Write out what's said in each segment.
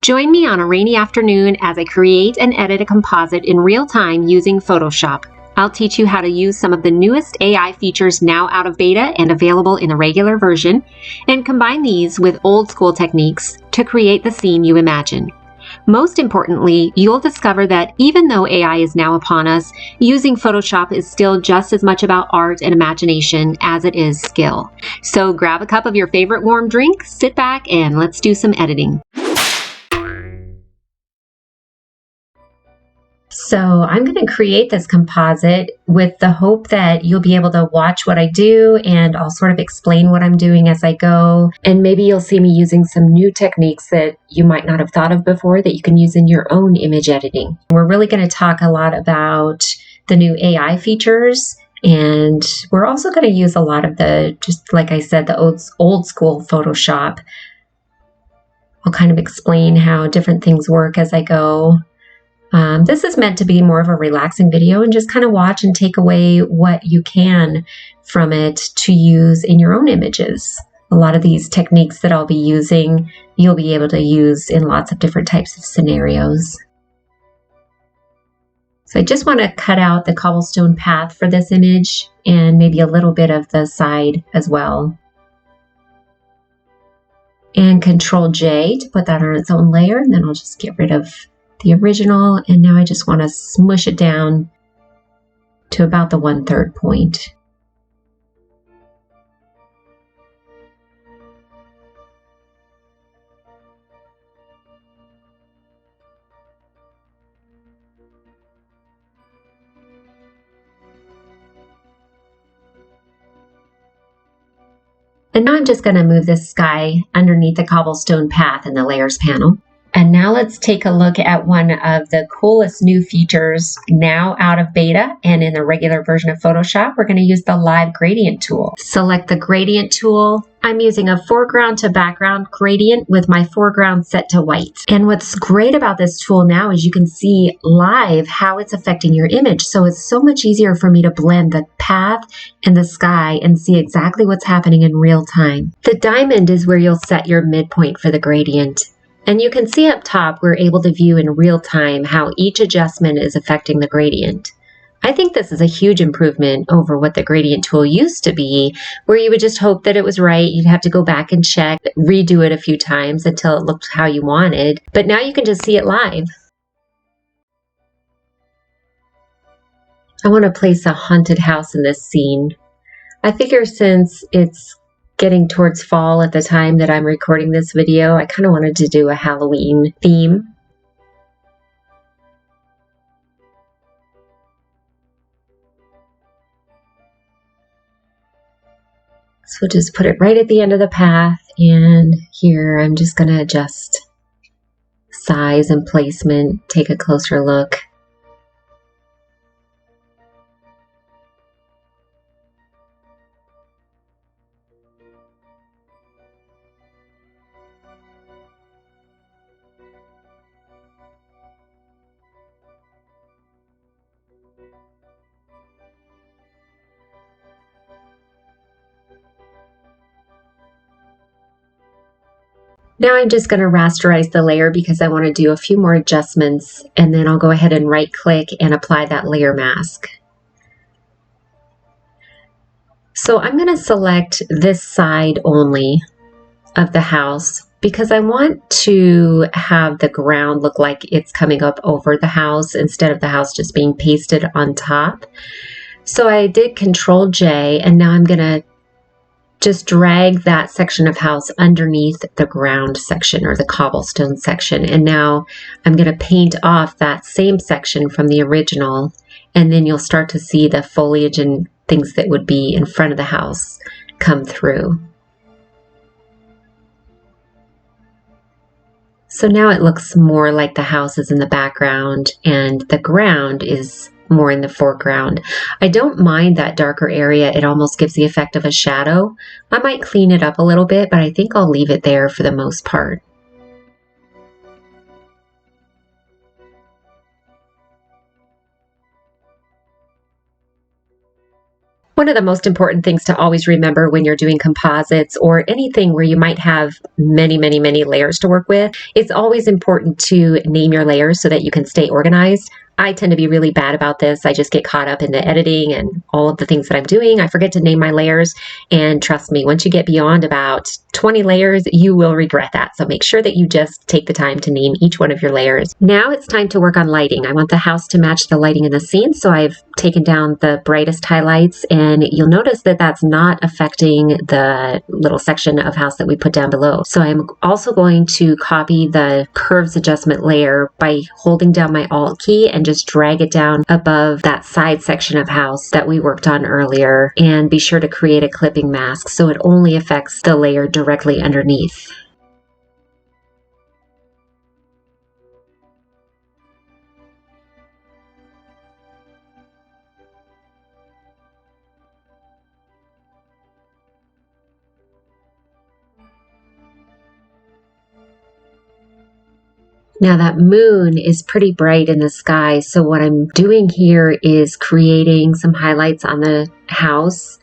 Join me on a rainy afternoon as I create and edit a composite in real time using Photoshop. I'll teach you how to use some of the newest AI features now out of beta and available in the regular version, and combine these with old school techniques to create the scene you imagine. Most importantly, you'll discover that even though AI is now upon us, using Photoshop is still just as much about art and imagination as it is skill. So grab a cup of your favorite warm drink, sit back, and let's do some editing. So I'm going to create this composite with the hope that you'll be able to watch what I do, and I'll sort of explain what I'm doing as I go. And maybe you'll see me using some new techniques that you might not have thought of before that you can use in your own image editing. We're really going to talk a lot about the new AI features, and we're also going to use a lot of the, just like I said, the old school Photoshop. I'll kind of explain how different things work as I go. This is meant to be more of a relaxing video and just kind of watch and take away what you can from it to use in your own images. A lot of these techniques that I'll be using, you'll be able to use in lots of different types of scenarios. So I just want to cut out the cobblestone path for this image and maybe a little bit of the side as well. And Control J to put that on its own layer, and then I'll just get rid of the original, and now I just want to smush it down to about the 1/3 point. And now I'm just going to move this sky underneath the cobblestone path in the layers panel. And now let's take a look at one of the coolest new features now out of beta and in the regular version of Photoshop. We're going to use the live gradient tool. Select the gradient tool. I'm using a foreground to background gradient with my foreground set to white. And what's great about this tool now is you can see live how it's affecting your image. So it's so much easier for me to blend the path and the sky and see exactly what's happening in real time. The diamond is where you'll set your midpoint for the gradient. And you can see up top, we're able to view in real time how each adjustment is affecting the gradient. I think this is a huge improvement over what the gradient tool used to be, where you would just hope that it was right. You'd have to go back and check, redo it a few times until it looked how you wanted. But now you can just see it live. I want to place a haunted house in this scene. I figure since it's getting towards fall at the time that I'm recording this video, I kind of wanted to do a Halloween theme. So we'll just put it right at the end of the path, and here I'm just going to adjust size and placement, take a closer look. Now I'm just going to rasterize the layer because I want to do a few more adjustments, and then I'll go ahead and right click and apply that layer mask. So I'm going to select this side only of the house because I want to have the ground look like it's coming up over the house instead of the house just being pasted on top. So I did Control J, and now I'm going to just drag that section of house underneath the ground section or the cobblestone section. And now I'm going to paint off that same section from the original, and then you'll start to see the foliage and things that would be in front of the house come through. So now it looks more like the house is in the background and the ground is more in the foreground. I don't mind that darker area. It almost gives the effect of a shadow. I might clean it up a little bit, but I think I'll leave it there for the most part. One of the most important things to always remember when you're doing composites or anything where you might have many, many, many layers to work with, it's always important to name your layers so that you can stay organized. I tend to be really bad about this. I just get caught up in the editing and all of the things that I'm doing. I forget to name my layers. And trust me, once you get beyond about 20 layers, you will regret that. So make sure that you just take the time to name each one of your layers. Now it's time to work on lighting. I want the house to match the lighting in the scene. So I've taken down the brightest highlights, and you'll notice that that's not affecting the little section of house that we put down below. So I'm also going to copy the curves adjustment layer by holding down my Alt key and just drag it down above that side section of house that we worked on earlier, and be sure to create a clipping mask so it only affects the layer directly underneath. Now that moon is pretty bright in the sky, so what I'm doing here is creating some highlights on the house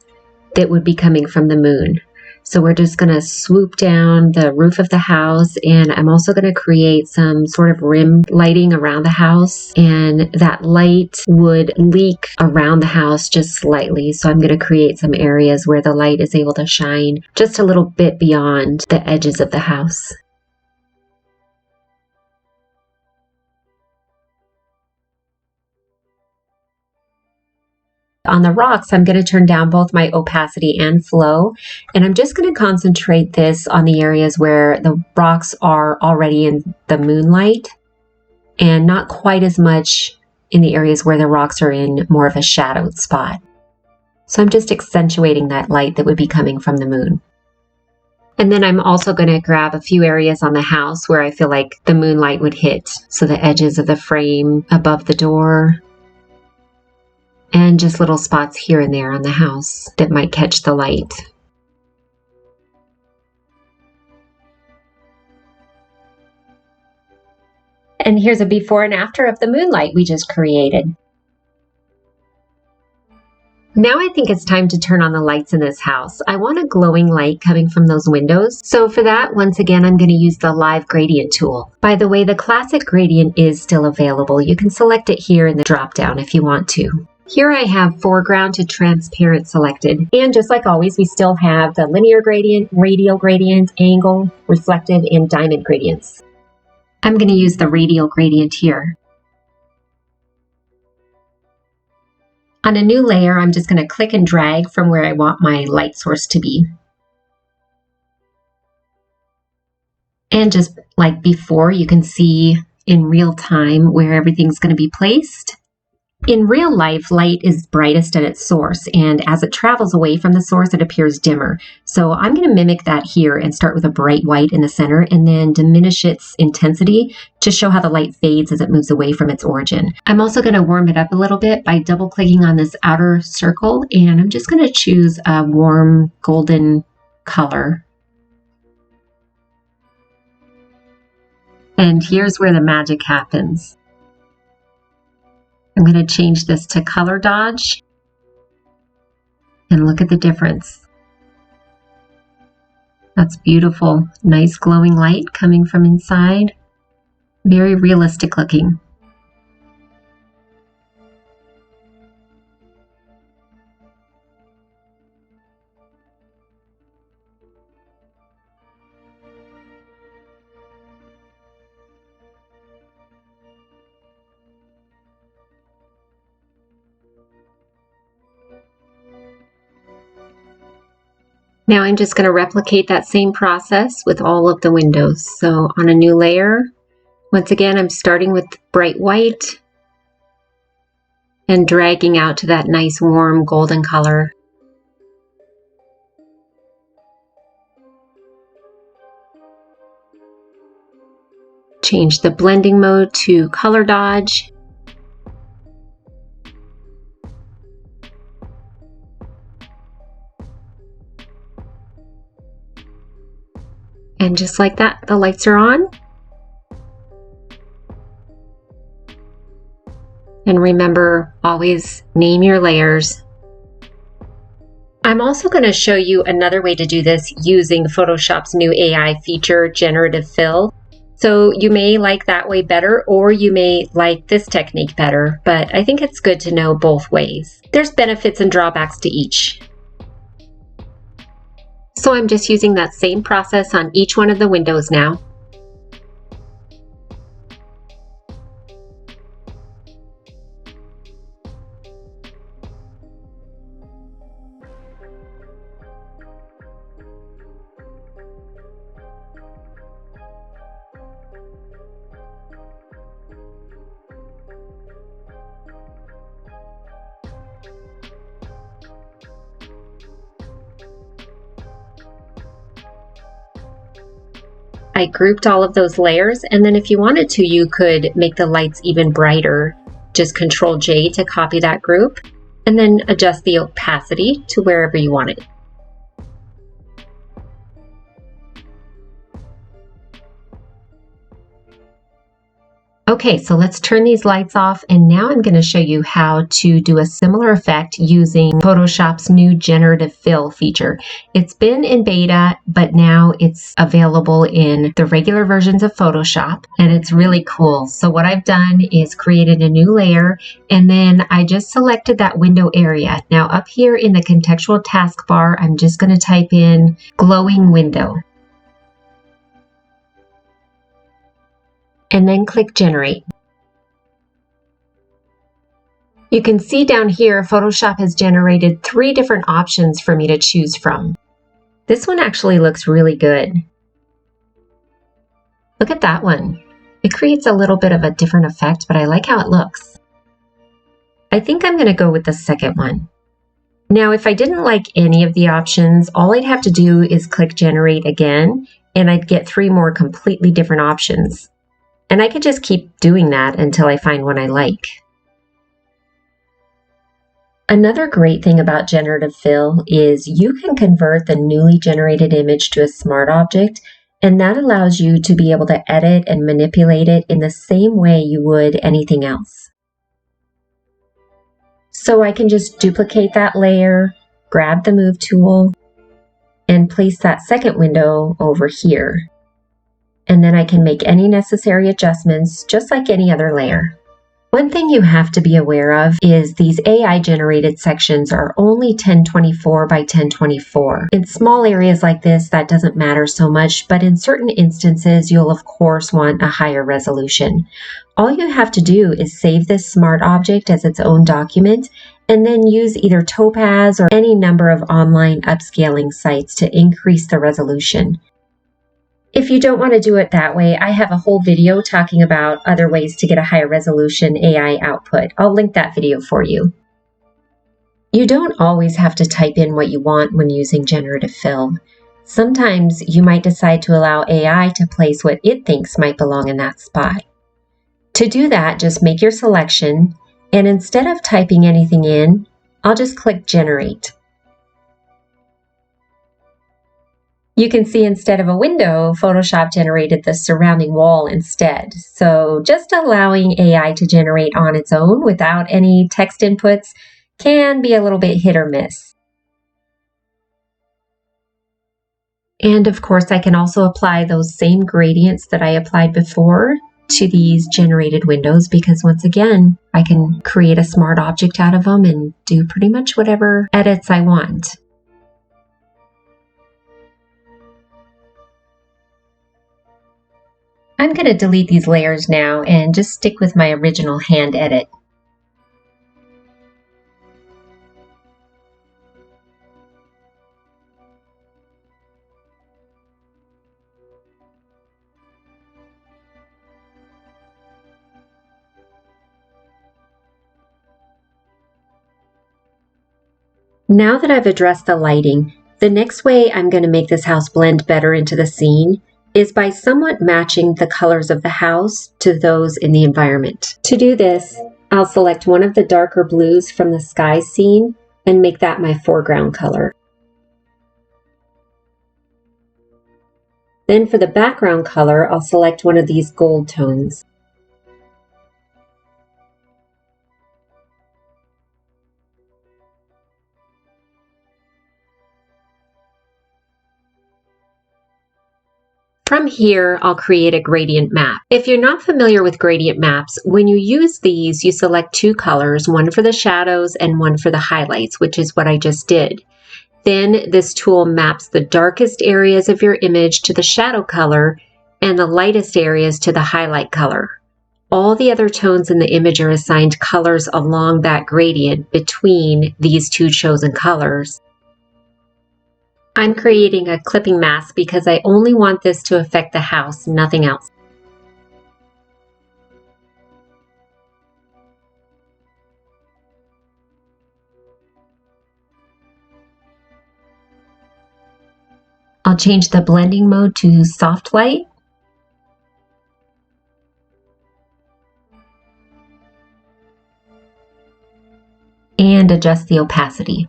that would be coming from the moon. So we're just going to swoop down the roof of the house, and I'm also going to create some sort of rim lighting around the house, and that light would leak around the house just slightly. So I'm going to create some areas where the light is able to shine just a little bit beyond the edges of the house. On the rocks, I'm going to turn down both my opacity and flow, and I'm just going to concentrate this on the areas where the rocks are already in the moonlight, and not quite as much in the areas where the rocks are in more of a shadowed spot. So I'm just accentuating that light that would be coming from the moon. And then I'm also going to grab a few areas on the house where I feel like the moonlight would hit. So the edges of the frame above the door, and just little spots here and there on the house that might catch the light. And here's a before and after of the moonlight we just created. Now I think it's time to turn on the lights in this house. I want a glowing light coming from those windows. So for that, once again, I'm going to use the Live Gradient tool. By the way, the classic gradient is still available. You can select it here in the drop-down if you want to. Here I have foreground to transparent selected. And just like always, we still have the linear gradient, radial gradient, angle, reflective, and diamond gradients. I'm going to use the radial gradient here. On a new layer, I'm just going to click and drag from where I want my light source to be. And just like before, you can see in real time where everything's going to be placed. In real life, light is brightest at its source, and as it travels away from the source, it appears dimmer. So I'm going to mimic that here and start with a bright white in the center and then diminish its intensity to show how the light fades as it moves away from its origin. I'm also going to warm it up a little bit by double-clicking on this outer circle, and I'm just going to choose a warm golden color. And here's where the magic happens. I'm going to change this to color dodge, and look at the difference. That's beautiful. Nice glowing light coming from inside. Very realistic looking. Now I'm just going to replicate that same process with all of the windows. So on a new layer, once again, I'm starting with bright white and dragging out to that nice warm golden color. Change the blending mode to color dodge. And just like that, the lights are on. And remember, always name your layers I'm also going to show you another way to do this using Photoshop's new AI feature, Generative Fill. So you may like that way better, or you may like this technique better, but I think it's good to know both ways. There's benefits and drawbacks to each. So I'm just using that same process on each one of the windows now. I grouped all of those layers, and then if you wanted to, you could make the lights even brighter. Just Control J to copy that group, and then adjust the opacity to wherever you want it. Okay, so let's turn these lights off, and now I'm going to show you how to do a similar effect using Photoshop's new Generative Fill feature. It's been in beta, but now it's available in the regular versions of Photoshop, and it's really cool. So what I've done is created a new layer, and then I just selected that window area. Now up here in the contextual taskbar, I'm just going to type in glowing window. And then click Generate. You can see down here, Photoshop has generated 3 different options for me to choose from. This one actually looks really good. Look at that one. It creates a little bit of a different effect, but I like how it looks. I think I'm going to go with the second one. Now, if I didn't like any of the options, all I'd have to do is click Generate again, and I'd get 3 more completely different options. And I could just keep doing that until I find one I like. Another great thing about Generative Fill is you can convert the newly generated image to a smart object, and that allows you to be able to edit and manipulate it in the same way you would anything else. So I can just duplicate that layer, grab the Move tool, and place that second window over here. And then I can make any necessary adjustments just like any other layer. One thing you have to be aware of is these AI generated sections are only 1024 by 1024. In small areas like this, that doesn't matter so much, but in certain instances, you'll of course want a higher resolution. All you have to do is save this smart object as its own document, and then use either Topaz or any number of online upscaling sites to increase the resolution. If you don't want to do it that way, I have a whole video talking about other ways to get a higher resolution AI output. I'll link that video for you. You don't always have to type in what you want when using Generative Fill. Sometimes you might decide to allow AI to place what it thinks might belong in that spot. To do that, just make your selection, and instead of typing anything in, I'll just click Generate. You can see instead of a window, Photoshop generated the surrounding wall instead. So just allowing AI to generate on its own without any text inputs can be a little bit hit or miss. And of course, I can also apply those same gradients that I applied before to these generated windows, because once again, I can create a smart object out of them and do pretty much whatever edits I want. I'm going to delete these layers now and just stick with my original hand edit. Now that I've addressed the lighting, the next way I'm going to make this house blend better into the scene is by somewhat matching the colors of the house to those in the environment. To do this, I'll select one of the darker blues from the sky scene and make that my foreground color. Then for the background color, I'll select one of these gold tones. From here, I'll create a gradient map. If you're not familiar with gradient maps, when you use these, you select two colors, one for the shadows and one for the highlights, which is what I just did. Then this tool maps the darkest areas of your image to the shadow color and the lightest areas to the highlight color. All the other tones in the image are assigned colors along that gradient between these two chosen colors. I'm creating a clipping mask because I only want this to affect the house, nothing else. I'll change the blending mode to soft light. And adjust the opacity.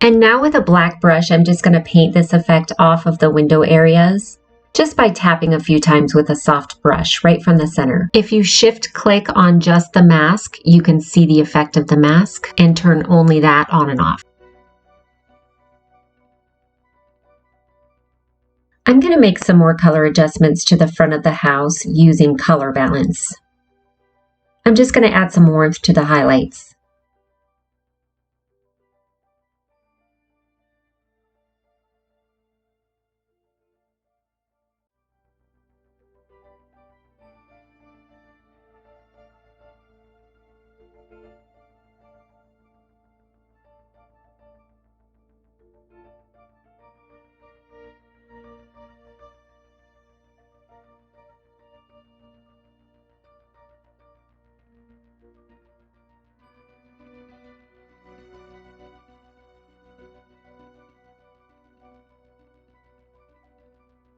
And now with a black brush, I'm just going to paint this effect off of the window areas just by tapping a few times with a soft brush right from the center. If you shift click on just the mask, you can see the effect of the mask and turn only that on and off. I'm going to make some more color adjustments to the front of the house using color balance. I'm just going to add some warmth to the highlights.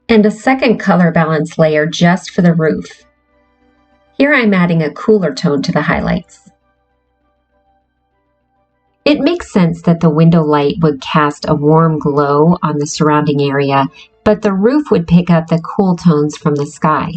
And a second color balance layer just for the roof. Here I'm adding a cooler tone to the highlights. It makes sense that the window light would cast a warm glow on the surrounding area, but the roof would pick up the cool tones from the sky.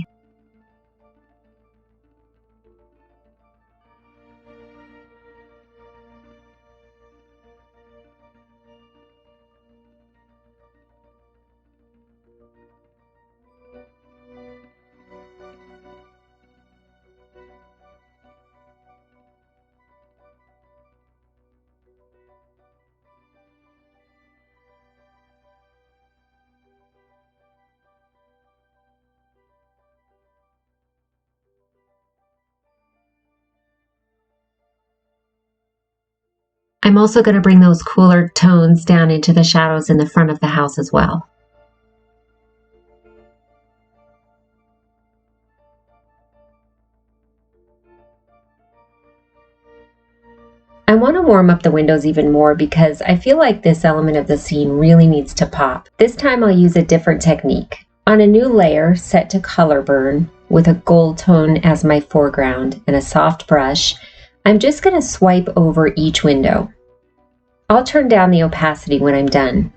I'm also going to bring those cooler tones down into the shadows in the front of the house as well. I want to warm up the windows even more because I feel like this element of the scene really needs to pop. This time I'll use a different technique. On a new layer set to color burn with a gold tone as my foreground and a soft brush, I'm just going to swipe over each window. I'll turn down the opacity when I'm done.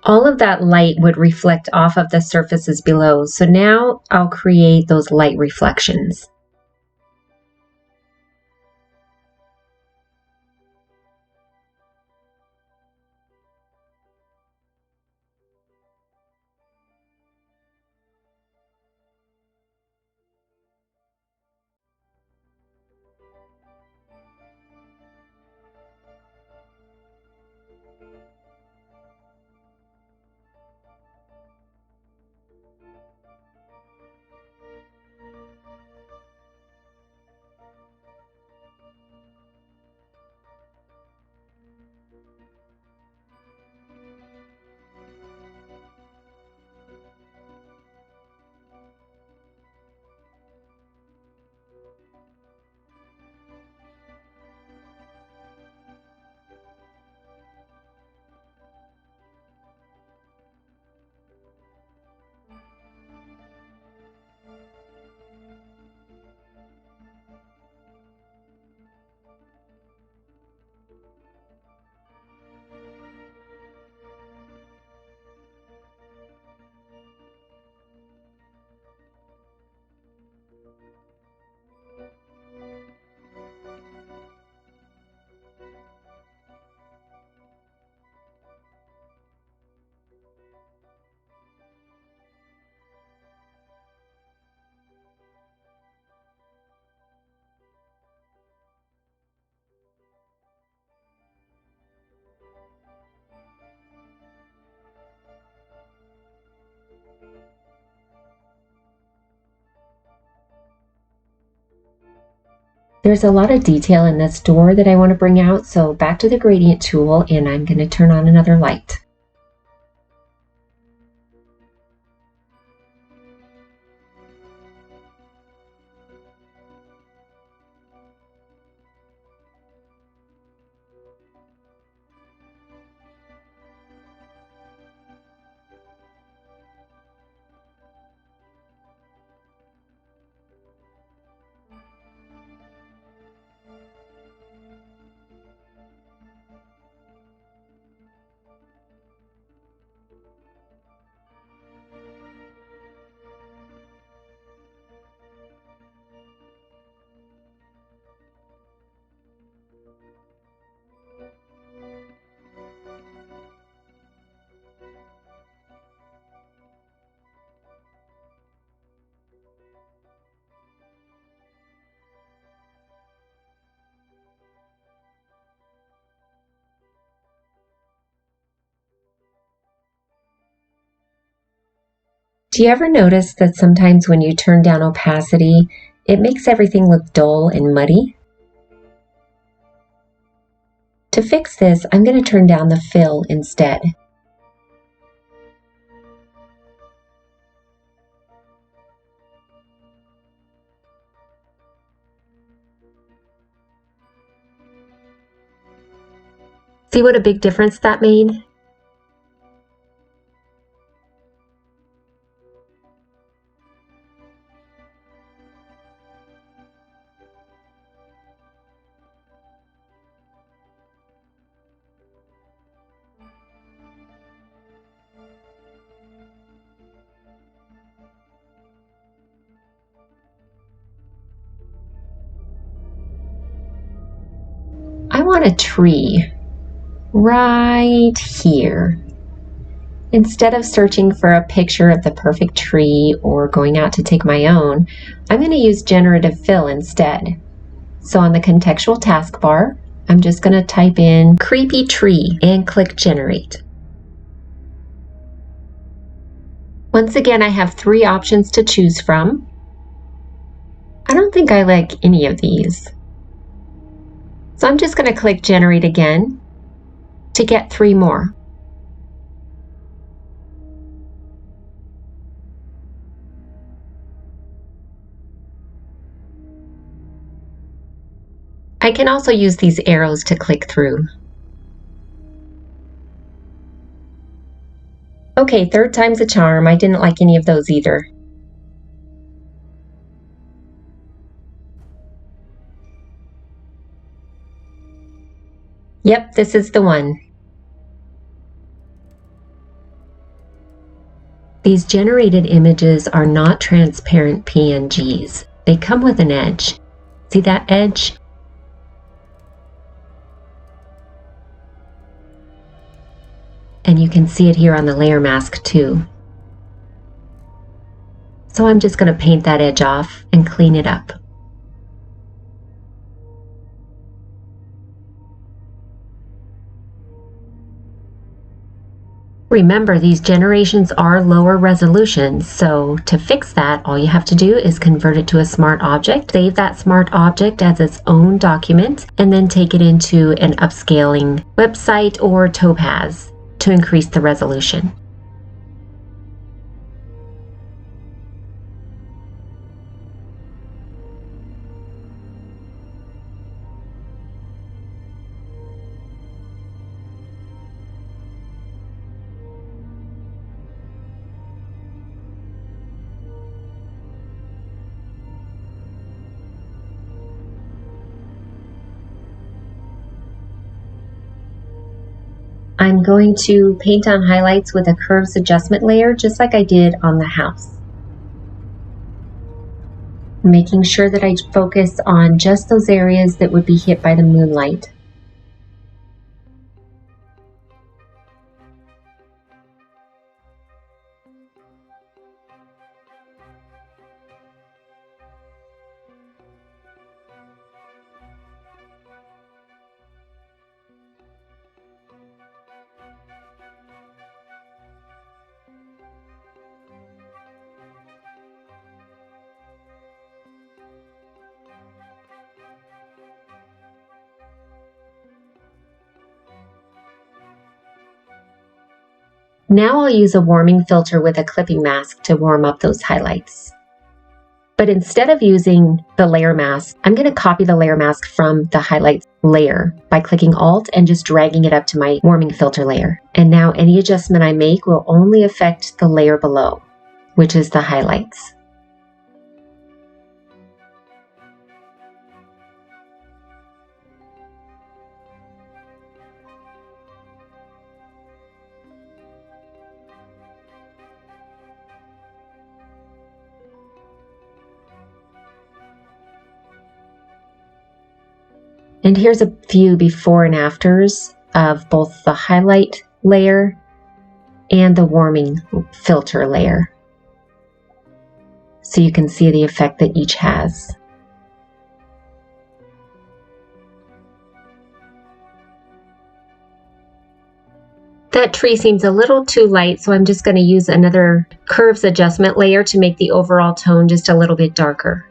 All of that light would reflect off of the surfaces below, so now I'll create those light reflections. There's a lot of detail in this door that I want to bring out, so back to the gradient tool, and I'm going to turn on another light. Do you ever notice that sometimes when you turn down opacity, it makes everything look dull and muddy? To fix this, I'm going to turn down the fill instead. See what a big difference that made? I want a tree right here. Instead of searching for a picture of the perfect tree or going out to take my own, I'm going to use generative fill instead. So on the contextual taskbar, I'm just going to type in creepy tree and click generate. Once again, I have 3 options to choose from. I don't think I like any of these. So I'm just going to click generate again to get 3 more. I can also use these arrows to click through. Okay, 3rd time's a charm. I didn't like any of those either. Yep, this is the one. These generated images are not transparent PNGs. They come with an edge. See that edge? And you can see it here on the layer mask too. So I'm just going to paint that edge off and clean it up. Remember, these generations are lower resolutions, so to fix that, all you have to do is convert it to a smart object, save that smart object as its own document, and then take it into an upscaling website or Topaz to increase the resolution. I'm going to paint on highlights with a curves adjustment layer, just like I did on the house. Making sure that I focus on just those areas that would be hit by the moonlight. Now I'll use a warming filter with a clipping mask to warm up those highlights. But instead of using the layer mask, I'm going to copy the layer mask from the highlights layer by clicking Alt and just dragging it up to my warming filter layer. And now any adjustment I make will only affect the layer below, which is the highlights. And here's a few before and afters of both the highlight layer and the warming filter layer, so you can see the effect that each has. That tree seems a little too light, so I'm just going to use another curves adjustment layer to make the overall tone just a little bit darker.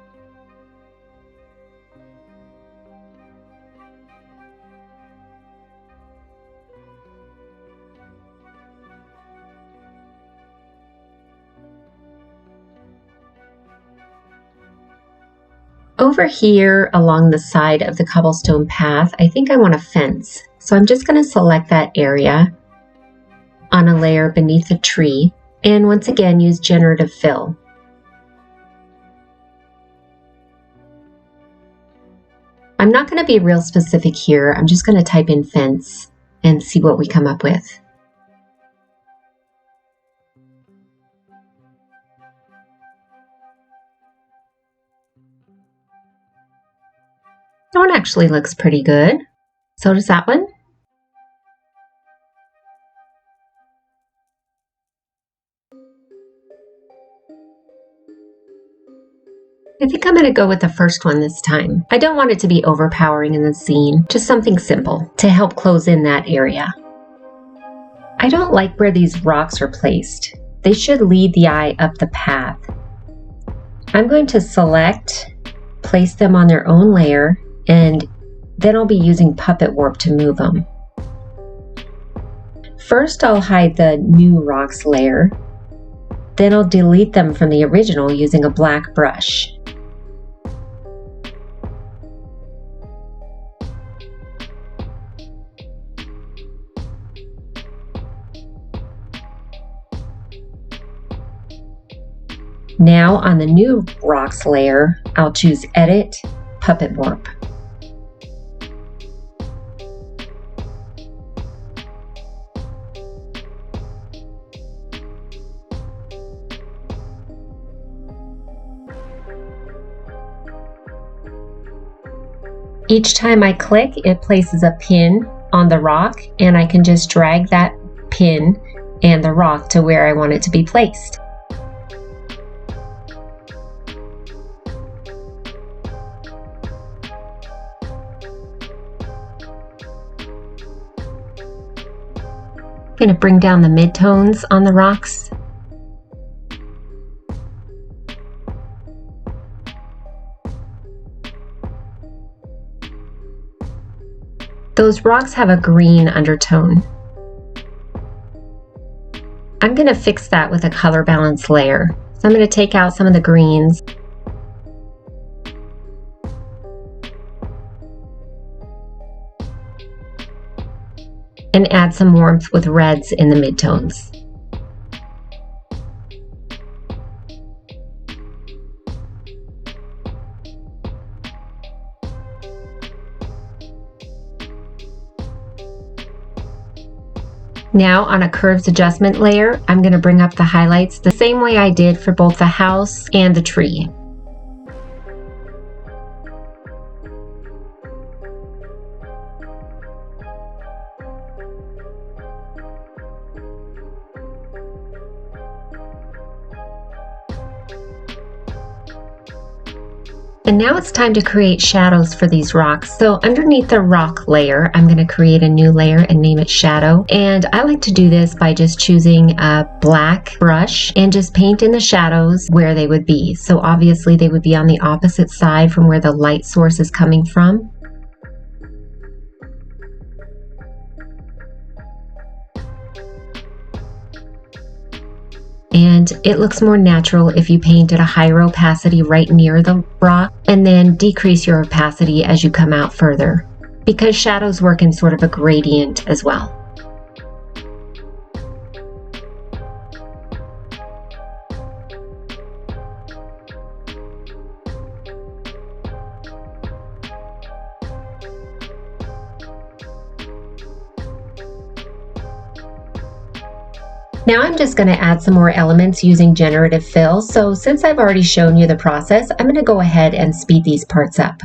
Over here along the side of the cobblestone path, I think I want a fence. So I'm just going to select that area on a layer beneath the tree, and once again use Generative Fill. I'm not going to be real specific here. I'm just going to type in fence and see what we come up with. That one actually looks pretty good. So does that one. I think I'm going to go with the first one this time. I don't want it to be overpowering in the scene, just something simple to help close in that area. I don't like where these rocks are placed. They should lead the eye up the path. I'm going to select, place them on their own layer, and then I'll be using Puppet Warp to move them. First, I'll hide the new rocks layer. Then I'll delete them from the original using a black brush. Now on the new rocks layer, I'll choose Edit, Puppet Warp. Each time I click, it places a pin on the rock, and I can just drag that pin and the rock to where I want it to be placed. I'm going to bring down the midtones on the rocks. Those rocks have a green undertone. I'm going to fix that with a color balance layer. So I'm going to take out some of the greens. And add some warmth with reds in the midtones. Now on a curves adjustment layer, I'm going to bring up the highlights the same way I did for both the house and the tree. And now it's time to create shadows for these rocks. So underneath the rock layer, I'm going to create a new layer and name it Shadow. And I like to do this by just choosing a black brush and just paint in the shadows where they would be. So obviously they would be on the opposite side from where the light source is coming from. It looks more natural if you paint at a higher opacity right near the rock and then decrease your opacity as you come out further, because shadows work in sort of a gradient as well. Now I'm just going to add some more elements using generative fill. So since I've already shown you the process, I'm going to go ahead and speed these parts up.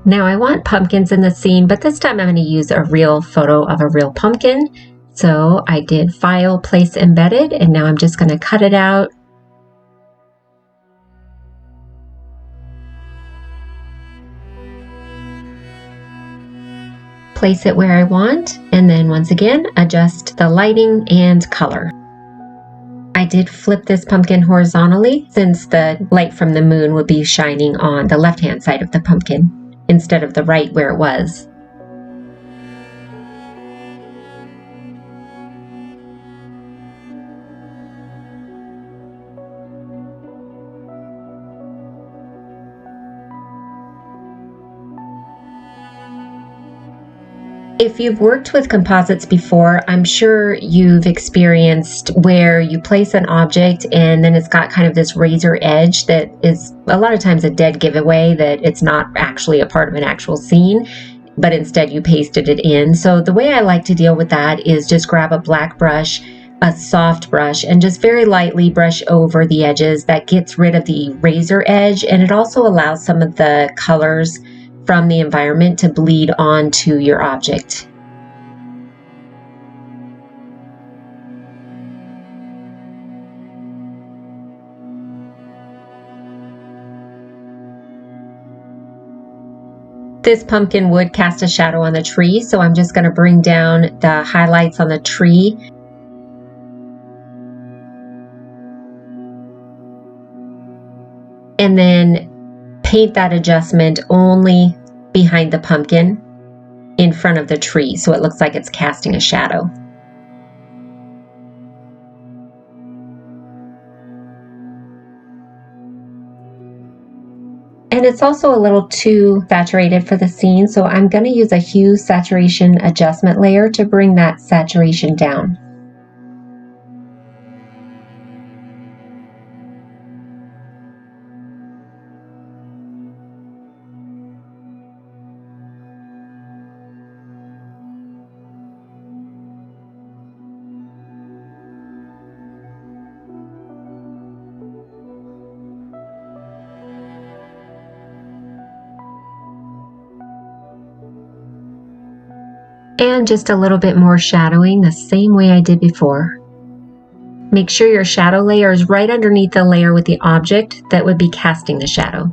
Now I want pumpkins in the scene, but this time I'm going to use a real photo of a real pumpkin. So I did File, Place Embedded, and now I'm just going to cut it out. Place it where I want, and then once again, adjust the lighting and color. I did flip this pumpkin horizontally since the light from the moon would be shining on the left-hand side of the pumpkin instead of the right where it was. If you've worked with composites before, I'm sure you've experienced where you place an object and then it's got kind of this razor edge that is a lot of times a dead giveaway that it's not actually a part of an actual scene, but instead you pasted it in. So the way I like to deal with that is just grab a black brush, a soft brush, and just very lightly brush over the edges. That gets rid of the razor edge, and it also allows some of the colors from the environment to bleed onto your object. This pumpkin would cast a shadow on the tree, so I'm just going to bring down the highlights on the tree. And then paint that adjustment only behind the pumpkin in front of the tree, so it looks like it's casting a shadow. And it's also a little too saturated for the scene, so I'm going to use a hue saturation adjustment layer to bring that saturation down. And just a little bit more shadowing the same way I did before. Make sure your shadow layer is right underneath the layer with the object that would be casting the shadow.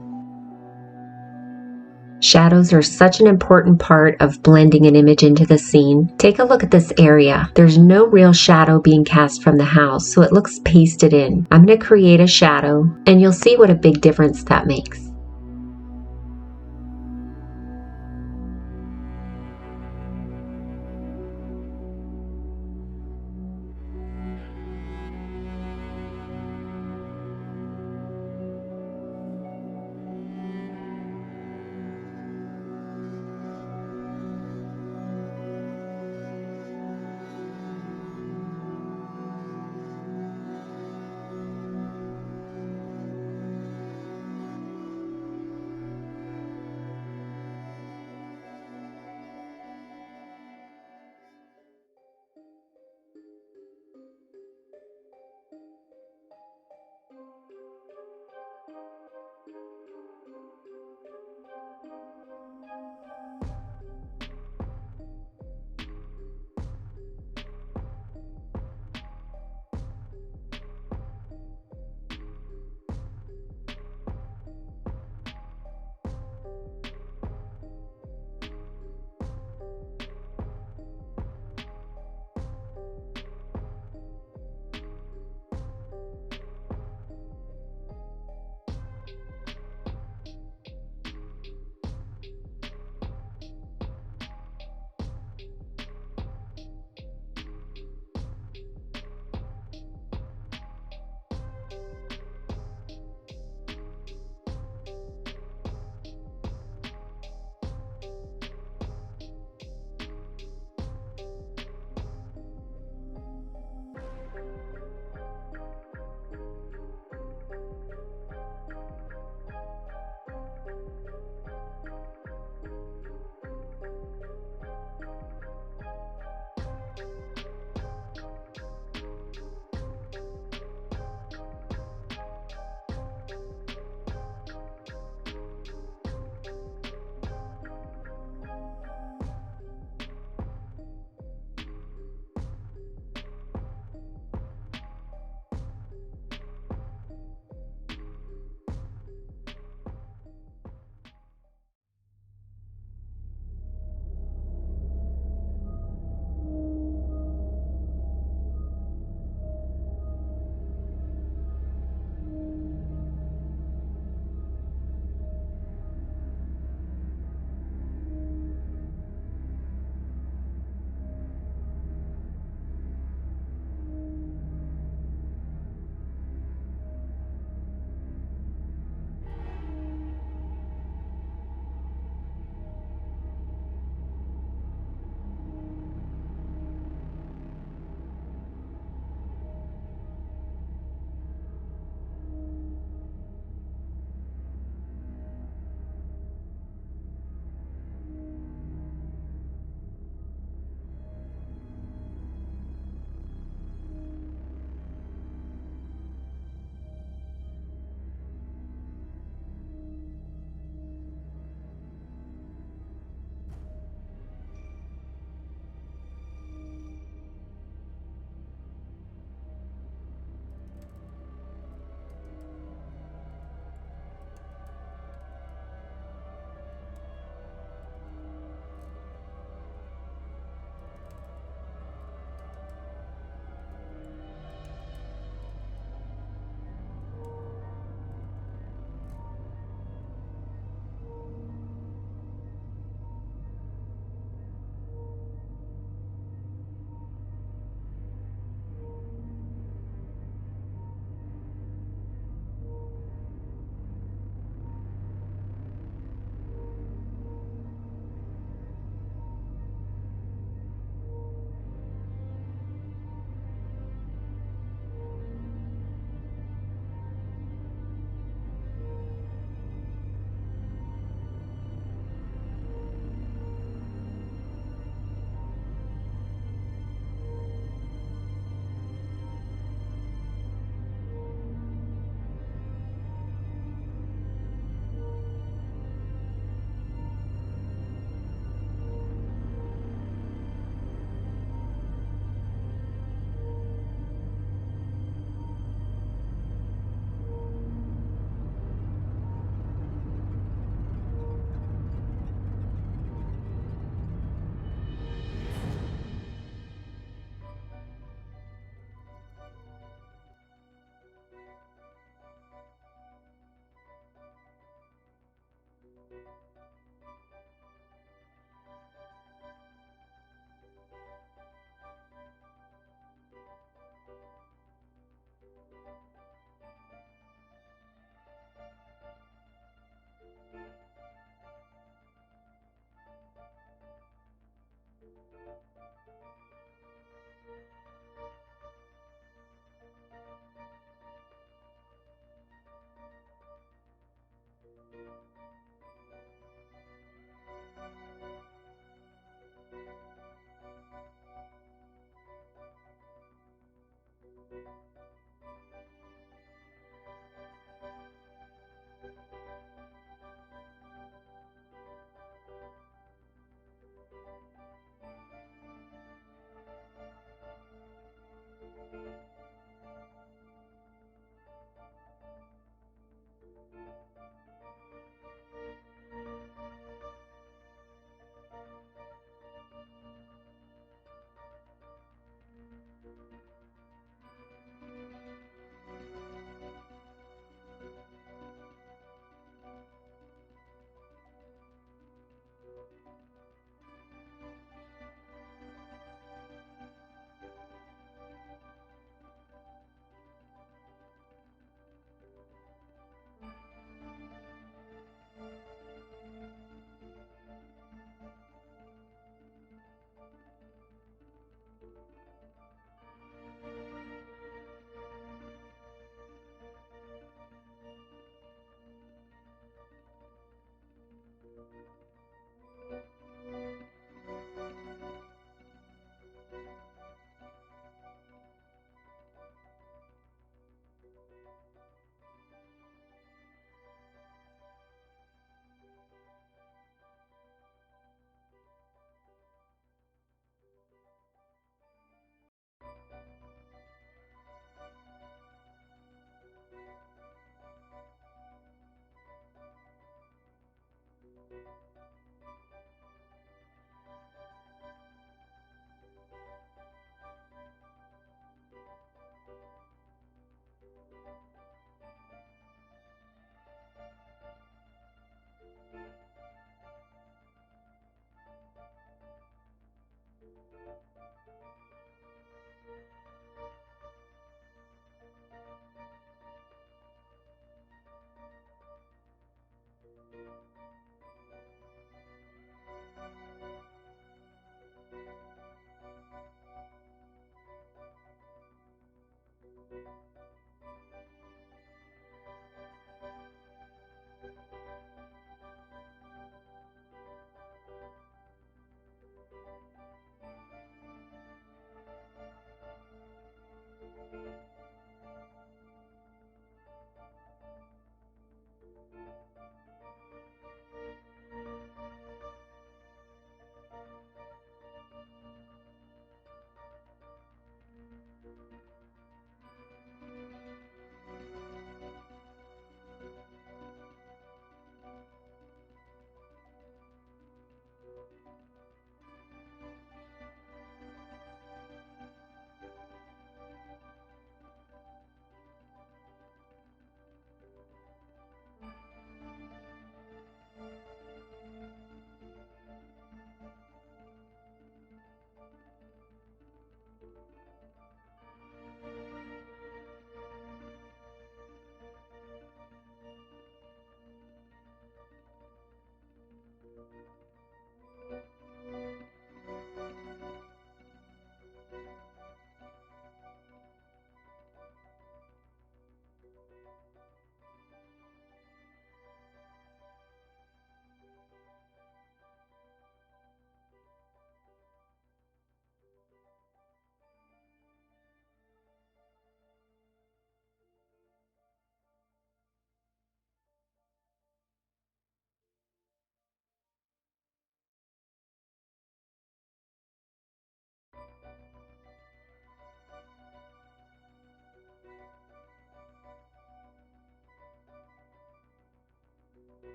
Shadows are such an important part of blending an image into the scene. Take a look at this area. There's no real shadow being cast from the house, so it looks pasted in. I'm going to create a shadow, and you'll see what a big difference that makes.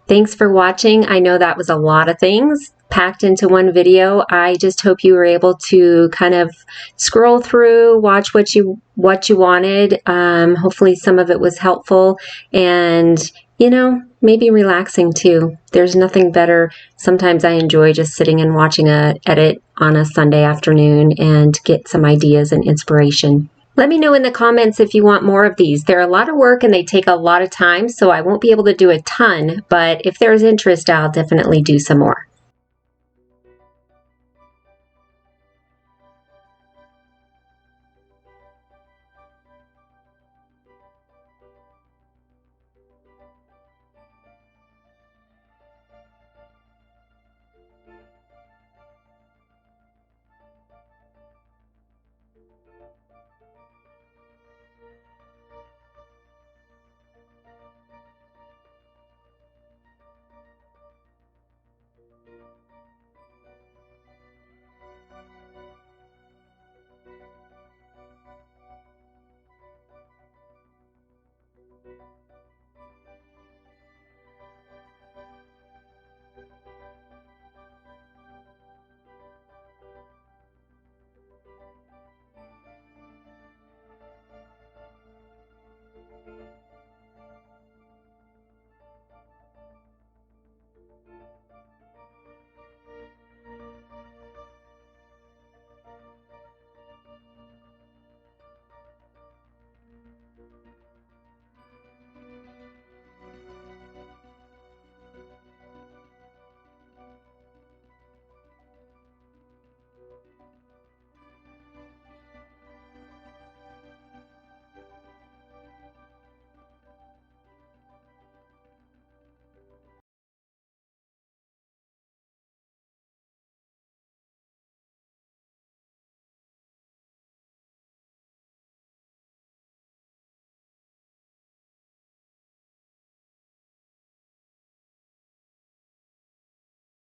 Thanks for watching. I know that was a lot of things packed into one video. I just hope you were able to kind of scroll through, watch what you wanted. Hopefully some of it was helpful and, you know, maybe relaxing too. There's nothing better. Sometimes I enjoy just sitting and watching a edit on a Sunday afternoon and get some ideas and inspiration. Let me know in the comments if you want more of these. They're a lot of work and they take a lot of time, so I won't be able to do a ton, but if there's interest, I'll definitely do some more.